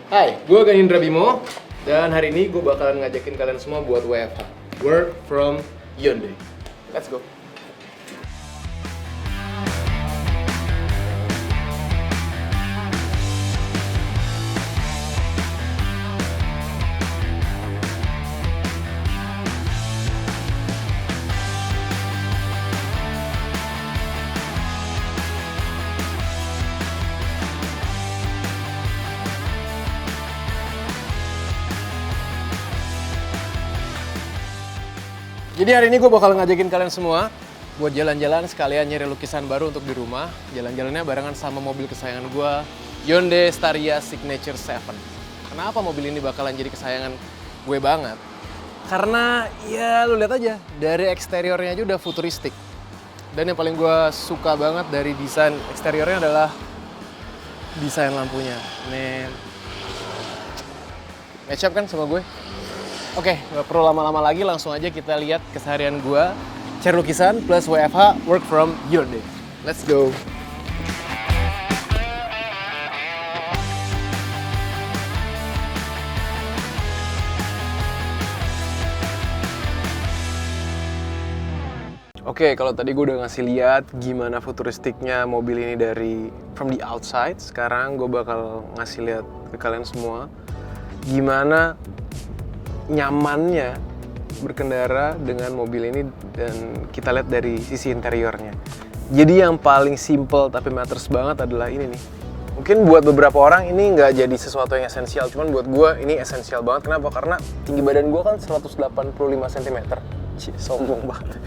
Hai, gue Ganindra Bimo dan hari ini gue bakalan ngajakin kalian semua buat WFH, Work from Hyundai. Let's go. Jadi hari ini gue bakal ngajakin kalian semua buat jalan-jalan sekalian nyari lukisan baru untuk di rumah. Jalan-jalannya barengan sama mobil kesayangan gue, Hyundai Staria Signature 7. Kenapa mobil ini bakalan jadi kesayangan gue banget? Karena ya lu lihat aja, dari eksteriornya aja udah futuristik. Dan yang paling gue suka banget dari desain eksteriornya adalah desain lampunya. Nih, match up kan sama gue? Oke, nggak perlu lama-lama lagi, langsung aja kita lihat keseharian gue cari lukisan plus WFH, work from Hyundai. Let's go! Oke, kalau tadi gue udah ngasih lihat gimana futuristiknya mobil ini dari from the outside, sekarang gue bakal ngasih lihat ke kalian semua gimana nyamannya berkendara dengan mobil ini dan kita lihat dari sisi interiornya. Jadi yang paling simple tapi matters banget adalah ini nih. Mungkin buat beberapa orang ini nggak jadi sesuatu yang esensial, cuman buat gue ini esensial banget. Kenapa? Karena tinggi badan gue kan 185 cm. Sombong banget.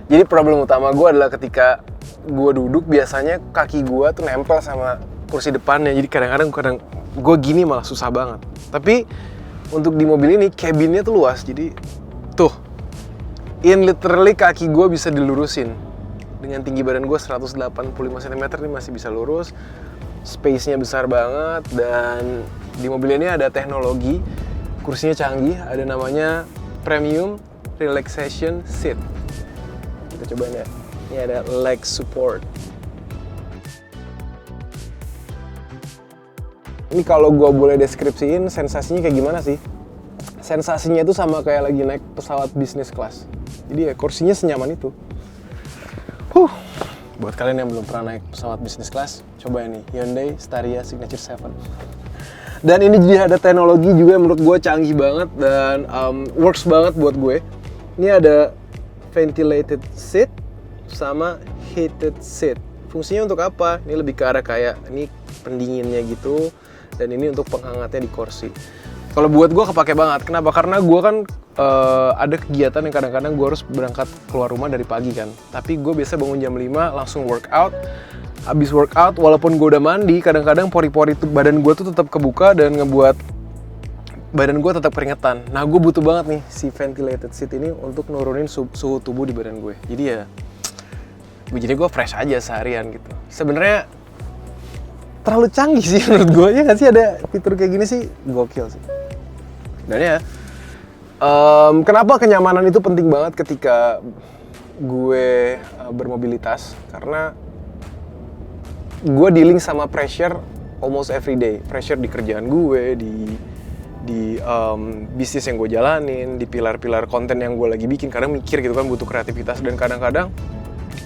Jadi problem utama gue adalah ketika gue duduk, biasanya kaki gue tuh nempel sama kursi depannya. Jadi kadang-kadang gue gini malah susah banget. Tapi untuk di mobil ini, cabinnya tuh luas, jadi tuh, literally kaki gue bisa dilurusin. Dengan tinggi badan gue 185 cm ini masih bisa lurus, space-nya besar banget, dan di mobil ini ada teknologi, kursinya canggih, ada namanya Premium Relaxation Seat. Kita cobain ya, ini ada leg support. Ini kalau gue boleh deskripsiin sensasinya kayak gimana sih? Sensasinya itu sama kayak lagi naik pesawat bisnis kelas. Jadi ya kursinya senyaman itu. Buat kalian yang belum pernah naik pesawat bisnis kelas, coba ini Hyundai Staria Signature 7. Dan ini juga ada teknologi juga yang menurut gue canggih banget dan works banget buat gue. Ini ada ventilated seat sama heated seat. Fungsinya untuk apa? Ini lebih ke arah kayak ini pendinginnya gitu. Dan ini untuk penghangatnya di kursi. Kalau buat gue kepake banget. Kenapa? Karena gue kan ada kegiatan yang kadang-kadang gue harus berangkat keluar rumah dari pagi kan. Tapi gue biasa bangun jam 5 langsung workout. Habis workout, walaupun gue udah mandi, kadang-kadang pori-pori badan gue tuh tetap kebuka dan ngebuat badan gue tetap keringetan. Nah, gue butuh banget nih si ventilated seat ini untuk nurunin suhu tubuh di badan gue. Jadi ya, jadi gue fresh aja seharian gitu. Sebenarnya terlalu canggih sih menurut gue, ya nggak sih ada fitur kayak gini sih, gokil sih. Dan ya, kenapa kenyamanan itu penting banget ketika gue bermobilitas? Karena gue dealing sama pressure almost every day. Pressure di kerjaan gue, di bisnis yang gue jalanin, di pilar-pilar konten yang gue lagi bikin. Kadang mikir gitu kan, butuh kreativitas, dan kadang-kadang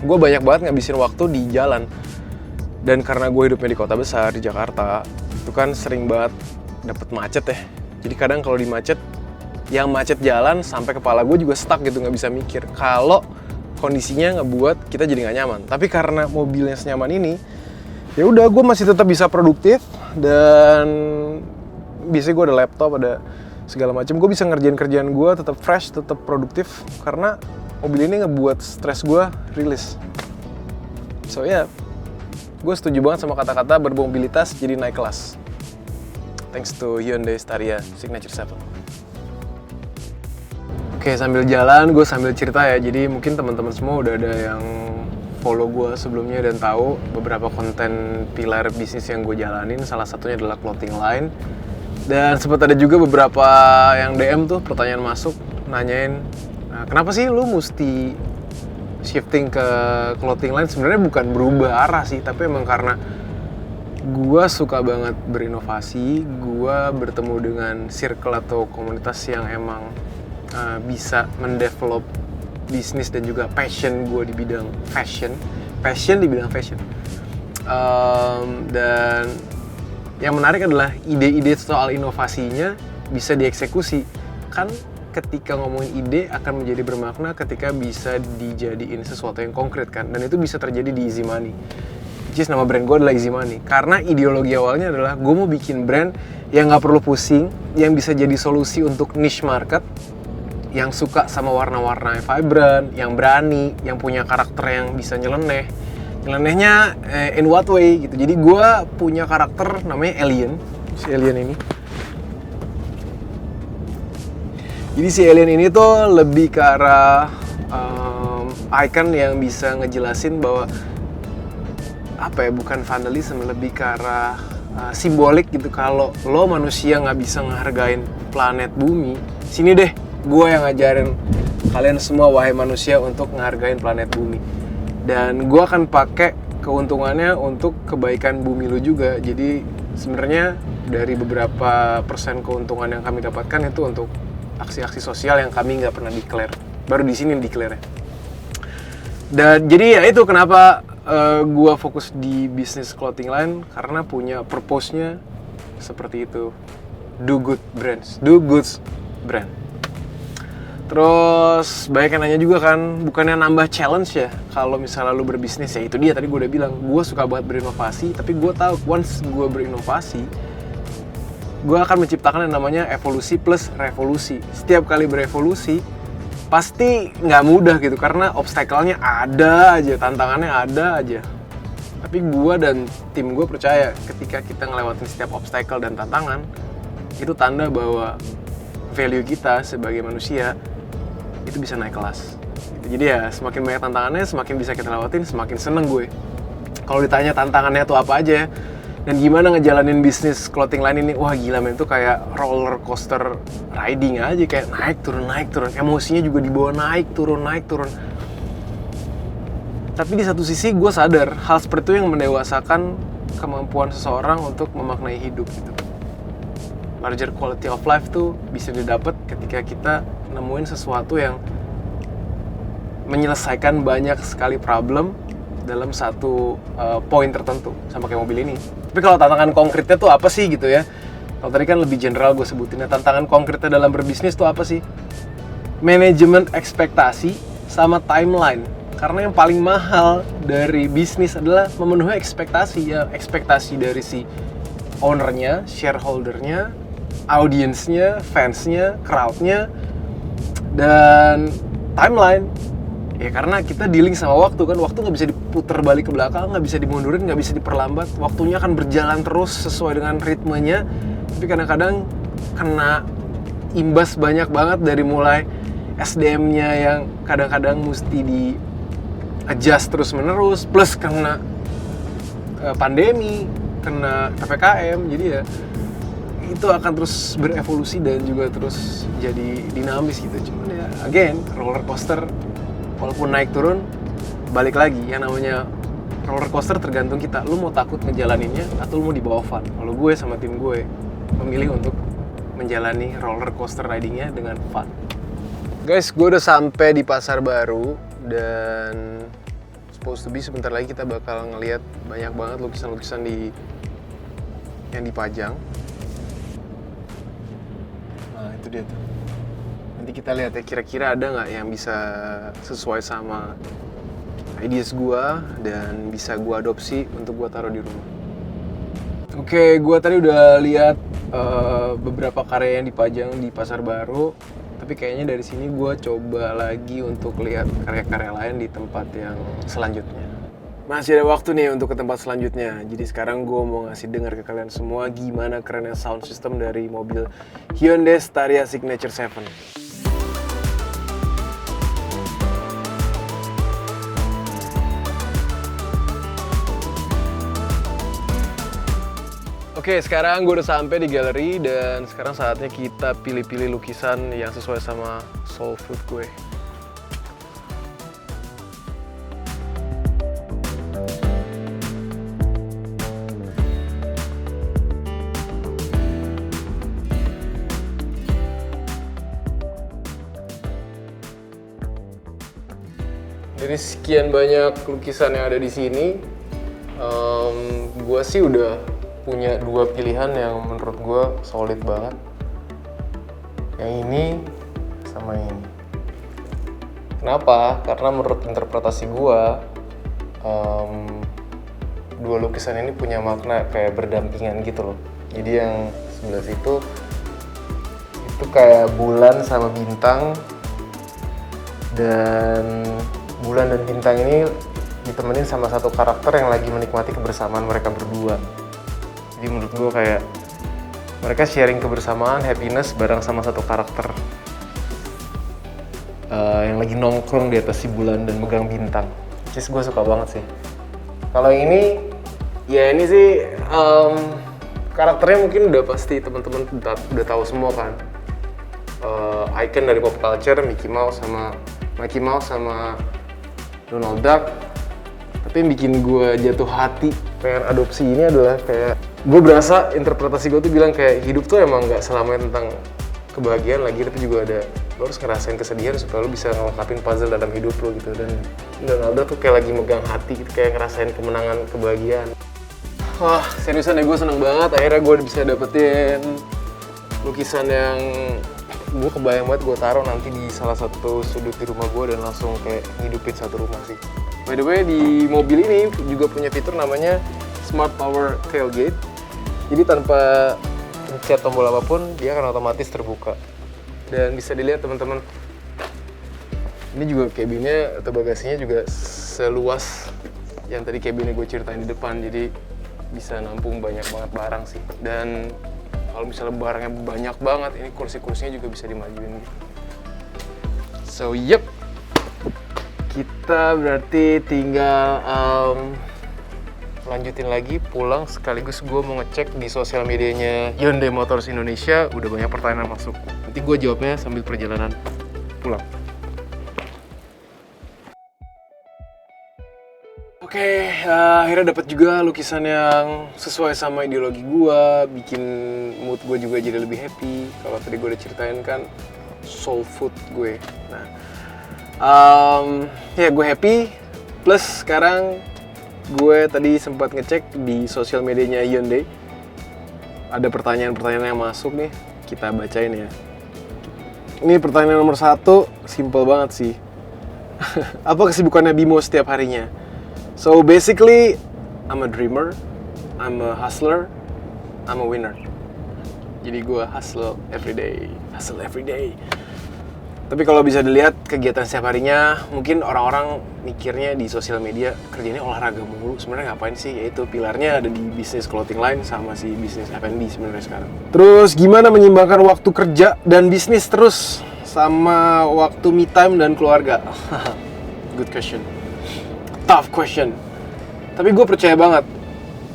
gue banyak banget ngabisin waktu di jalan. Dan karena gue hidupnya di kota besar, di Jakarta, itu kan sering banget dapet macet ya. Jadi kadang kalau di macet, yang macet jalan sampai kepala gue juga stuck gitu, nggak bisa mikir. Kalau kondisinya ngebuat kita jadi nggak nyaman. Tapi karena mobilnya senyaman ini, ya udah gue masih tetap bisa produktif dan biasanya gue ada laptop, ada segala macam. Gue bisa ngerjain kerjaan gue tetap fresh, tetap produktif karena mobil ini ngebuat stres gue rilis. So ya. Gue setuju banget sama kata-kata bermobilitas jadi naik kelas. Thanks to Hyundai Staria Signature 7. Oke, sambil jalan gue sambil cerita ya. Jadi mungkin teman-teman semua udah ada yang follow gue sebelumnya dan tahu beberapa konten pilar bisnis yang gue jalanin. Salah satunya adalah clothing line. Dan sempat ada juga beberapa yang DM tuh pertanyaan masuk nanyain, nah, kenapa sih lu mesti shifting ke clothing line? Sebenarnya bukan berubah arah sih, tapi emang karena Gue suka banget berinovasi, gue bertemu dengan circle atau komunitas yang emang bisa mendevelop bisnis dan juga passion gue di bidang fashion di bidang fashion. Dan yang menarik adalah ide-ide soal inovasinya bisa dieksekusi. Kan ketika ngomongin ide akan menjadi bermakna ketika bisa dijadiin sesuatu yang konkret kan, dan itu bisa terjadi di Easy Money. Which is nama brand gue adalah Easy Money. Karena ideologi awalnya adalah gue mau bikin brand yang gak perlu pusing, yang bisa jadi solusi untuk niche market, yang suka sama warna-warna yang vibrant, yang berani, yang punya karakter yang bisa nyeleneh. Nyelenehnya in what way gitu. Jadi gue punya karakter namanya Alien, si Alien ini. Jadi si Alien ini tuh lebih ke arah icon yang bisa ngejelasin bahwa bukan vandalisme, lebih ke arah simbolik gitu. Kalau lo manusia nggak bisa ngehargain planet bumi, sini deh gue yang ngajarin kalian semua wahai manusia untuk ngehargain planet bumi. Dan gue akan pakai keuntungannya untuk kebaikan bumi lo juga. Jadi sebenarnya dari beberapa persen keuntungan yang kami dapatkan itu untuk aksi-aksi sosial yang kami nggak pernah declare, baru di sini declare-nya. Dan jadi ya itu kenapa gue fokus di bisnis clothing line, karena punya purpose-nya seperti itu. Do good brands, do goods brand. Terus banyak yang nanya juga kan, bukannya nambah challenge ya kalau misalnya lu berbisnis? Ya itu dia, tadi gue udah bilang, gue suka banget berinovasi, tapi gue tahu once gue berinovasi, gue akan menciptakan yang namanya evolusi plus revolusi. Setiap kali berevolusi pasti nggak mudah gitu, karena obstacle-nya ada aja, tantangannya ada aja. Tapi gue dan tim gue percaya ketika kita ngelewatin setiap obstacle dan tantangan, itu tanda bahwa value kita sebagai manusia itu bisa naik kelas. Jadi ya semakin banyak tantangannya, semakin bisa kita lewatin, semakin seneng gue. Kalau ditanya tantangannya tuh apa aja dan gimana ngejalanin bisnis clothing line ini, wah gila men, itu kayak roller coaster riding aja, kayak naik turun, emosinya juga dibawa naik turun. Tapi di satu sisi gue sadar hal seperti itu yang mendewasakan kemampuan seseorang untuk memaknai hidup gitu. Larger quality of life tuh bisa didapat ketika kita nemuin sesuatu yang menyelesaikan banyak sekali problem dalam satu poin tertentu, sama kayak mobil ini. Tapi kalau tantangan konkretnya tuh apa sih gitu ya? Kalau tadi kan lebih general gue sebutinnya, tantangan konkretnya dalam berbisnis tuh apa sih? Manajemen ekspektasi sama timeline. Karena yang paling mahal dari bisnis adalah memenuhi ekspektasi, ya ekspektasi dari si ownernya, shareholdernya, audiensnya, fansnya, crowdnya, dan timeline. Ya karena kita dealing sama waktu kan, waktu nggak bisa diputar balik ke belakang, nggak bisa dimundurin, nggak bisa diperlambat. Waktunya akan berjalan terus sesuai dengan ritmenya, tapi kadang-kadang kena imbas banyak banget dari mulai SDM-nya yang kadang-kadang mesti di-adjust terus-menerus, plus kena pandemi, kena PPKM, jadi ya itu akan terus berevolusi dan juga terus jadi dinamis gitu. Cuman ya again, roller coaster walaupun naik turun, balik lagi yang namanya roller coaster tergantung kita. Lu mau takut ngejalaninnya atau lu mau dibawa fun? Kalau gue sama tim gue memilih untuk menjalani roller coaster ridingnya dengan fun. Guys, gue udah sampai di Pasar Baru dan supposed to be sebentar lagi kita bakal ngelihat banyak banget lukisan-lukisan yang dipajang. Nah itu dia tuh. Nanti kita lihat ya kira-kira ada nggak yang bisa sesuai sama ideas gue dan bisa gue adopsi untuk gue taruh di rumah. Oke, gue tadi udah lihat beberapa karya yang dipajang di Pasar Baru, tapi kayaknya dari sini gue coba lagi untuk lihat karya-karya lain di tempat yang selanjutnya. Masih ada waktu nih untuk ke tempat selanjutnya. Jadi sekarang gue mau ngasih dengar ke kalian semua gimana kerennya sound system dari mobil Hyundai Staria Signature 7. Oke, sekarang gue udah sampai di galeri dan sekarang saatnya kita pilih-pilih lukisan yang sesuai sama soul food gue. Dari sekian banyak lukisan yang ada di sini, gue sih udah punya 2 pilihan yang menurut gue solid banget. Yang ini sama ini. Kenapa? Karena menurut interpretasi gue, 2 lukisan ini punya makna kayak berdampingan gitu loh. Jadi yang sebelah situ itu kayak bulan sama bintang, dan bulan dan bintang ini ditemenin sama satu karakter yang lagi menikmati kebersamaan mereka berdua. Jadi menurut gue kayak mereka sharing kebersamaan, happiness bareng sama satu karakter yang lagi nongkrong di atas si bulan dan megang bintang. Jadi gue suka banget sih. Kalau ini, ya ini sih karakternya mungkin udah pasti teman-teman udah tahu semua kan. Icon dari pop culture, Mickey Mouse sama Donald Duck. Tapi yang bikin gue jatuh hati pengen adopsi ini adalah kayak gue berasa interpretasi gue tuh bilang kayak hidup tuh emang nggak selamanya tentang kebahagiaan lagi, tapi juga ada lo harus ngerasain kesedihan supaya lo bisa ngelengkapin puzzle dalam hidup lo gitu. Dan Donald Duck tuh kayak lagi megang hati gitu, kayak ngerasain kemenangan, kebahagiaan. Wah, seriusan ya, gue seneng banget akhirnya gue bisa dapetin lukisan yang gue kebayang banget gue taruh nanti di salah satu sudut di rumah gue dan langsung kayak ngidupin satu rumah sih. By the way, di mobil ini juga punya fitur namanya Smart Power Tailgate. Jadi tanpa pencet tombol apapun, dia akan otomatis terbuka. Dan bisa dilihat teman-teman, ini juga cabinnya atau bagasinya juga seluas yang tadi cabinnya gue ceritain di depan. Jadi bisa nampung banyak banget barang sih. Dan kalau misalnya barangnya banyak banget, ini kursi-kursinya juga bisa dimajuin gitu. So, yep. Kita berarti tinggal lanjutin lagi pulang, sekaligus gue mau ngecek di sosial medianya Hyundai Motors Indonesia. Udah banyak pertanyaan masuk. Nanti gue jawabnya sambil perjalanan pulang. Oke, akhirnya dapat juga lukisan yang sesuai sama ideologi gue, bikin mood gue juga jadi lebih happy. Kalau tadi gue udah ceritain kan soul food gue. Nah, ya gue happy. Plus sekarang gue tadi sempat ngecek di sosial medianya Hyundai. Ada pertanyaan-pertanyaan yang masuk nih, kita bacain ya. Ini pertanyaan nomor 1, simple banget sih. Apa kesibukannya Bimo setiap harinya? So basically, I'm a dreamer, I'm a hustler, I'm a winner. Jadi gue hustle every day. Tapi kalau bisa dilihat kegiatan setiap harinya, mungkin orang-orang mikirnya di sosial media kerjanya olahraga mulu. Sebenarnya ngapain sih? Yaitu pilarnya ada di bisnis clothing line sama si bisnis F&B sebenarnya sekarang. Terus gimana menyimbangkan waktu kerja dan bisnis terus sama waktu me time dan keluarga? Good question. Tough question. Tapi gue percaya banget,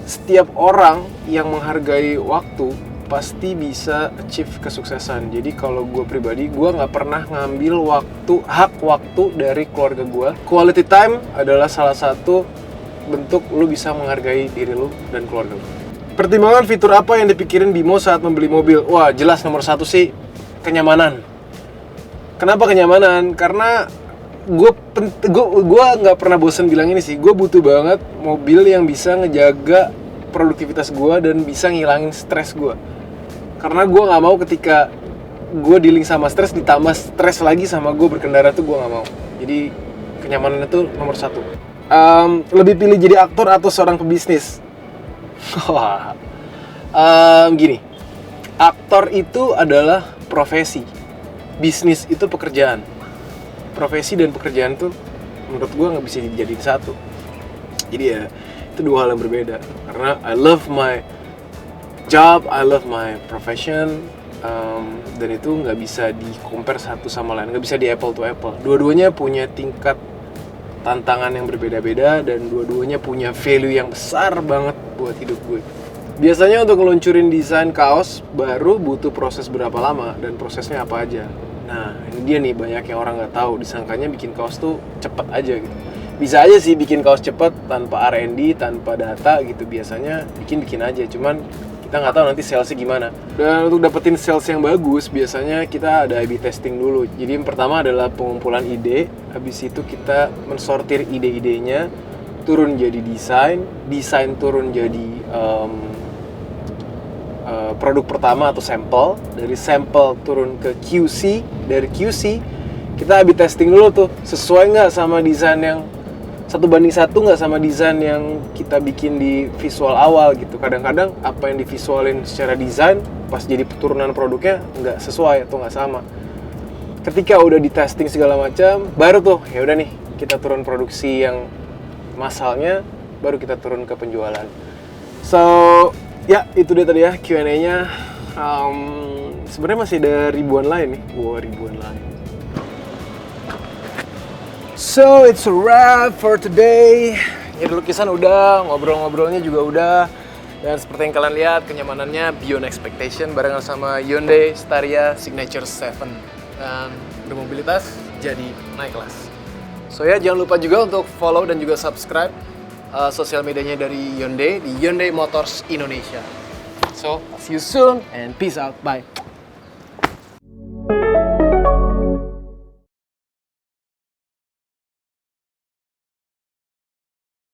setiap orang yang menghargai waktu pasti bisa achieve kesuksesan. Jadi kalau gue pribadi, gue nggak pernah ngambil hak waktu dari keluarga gue. Quality time adalah salah satu bentuk lu bisa menghargai diri lu dan keluarga lu. Pertimbangan fitur apa yang dipikirin Bimo saat membeli mobil? Wah, jelas nomor 1 sih kenyamanan. Kenapa kenyamanan? Karena gue nggak pernah bosen bilang ini sih. Gue butuh banget mobil yang bisa ngejaga produktivitas gue dan bisa ngilangin stres gue. Karena gue nggak mau ketika gue dealing sama stres ditambah stres lagi sama gue berkendara tuh gue nggak mau. Jadi kenyamanan itu nomor 1. Lebih pilih jadi aktor atau seorang pebisnis? Gini, aktor itu adalah profesi, bisnis itu pekerjaan. Profesi dan pekerjaan tuh menurut gue nggak bisa dijadiin satu. Jadi ya itu 2 hal yang berbeda. Karena I love my job, I love my profession, dan itu nggak bisa di-compare satu sama lain, nggak bisa di apple to apple. Dua-duanya punya tingkat tantangan yang berbeda-beda dan dua-duanya punya value yang besar banget buat hidup gue. Biasanya untuk ngeluncurin desain kaos baru butuh proses berapa lama dan prosesnya apa aja. Nah, ini dia nih banyak yang orang nggak tahu, disangkanya bikin kaos tuh cepet aja gitu. Bisa aja sih bikin kaos cepet tanpa R&D, tanpa data gitu, biasanya bikin aja. Cuman Kita nggak tahu nanti salesnya gimana. Dan untuk dapetin sales yang bagus, biasanya kita ada A/B testing dulu. Jadi yang pertama adalah pengumpulan ide, habis itu kita mensortir ide-idenya, turun jadi desain turun jadi produk pertama atau sampel, dari sampel turun ke QC, dari QC kita A/B testing dulu tuh, sesuai nggak sama desain yang 1:1 nggak sama desain yang kita bikin di visual awal gitu. Kadang-kadang apa yang divisualin secara desain pas jadi turunan produknya nggak sesuai atau nggak sama. Ketika udah di testing segala macam, baru tuh ya udah nih kita turun produksi yang massalnya, baru kita turun ke penjualan. So ya itu dia tadi ya Q&A-nya. Sebenarnya masih ada ribuan lain nih, ribuan lain. So it's a wrap for today. Ya lukisan udah, ngobrol-ngobrolnya juga udah. Dan seperti yang kalian lihat, kenyamanannya beyond expectation barengan sama Hyundai Staria Signature 7. Dan bermobilitas jadi naik kelas. So ya jangan lupa juga untuk follow dan juga subscribe sosial medianya dari Hyundai di Hyundai Motors Indonesia. So see you soon and peace out, bye.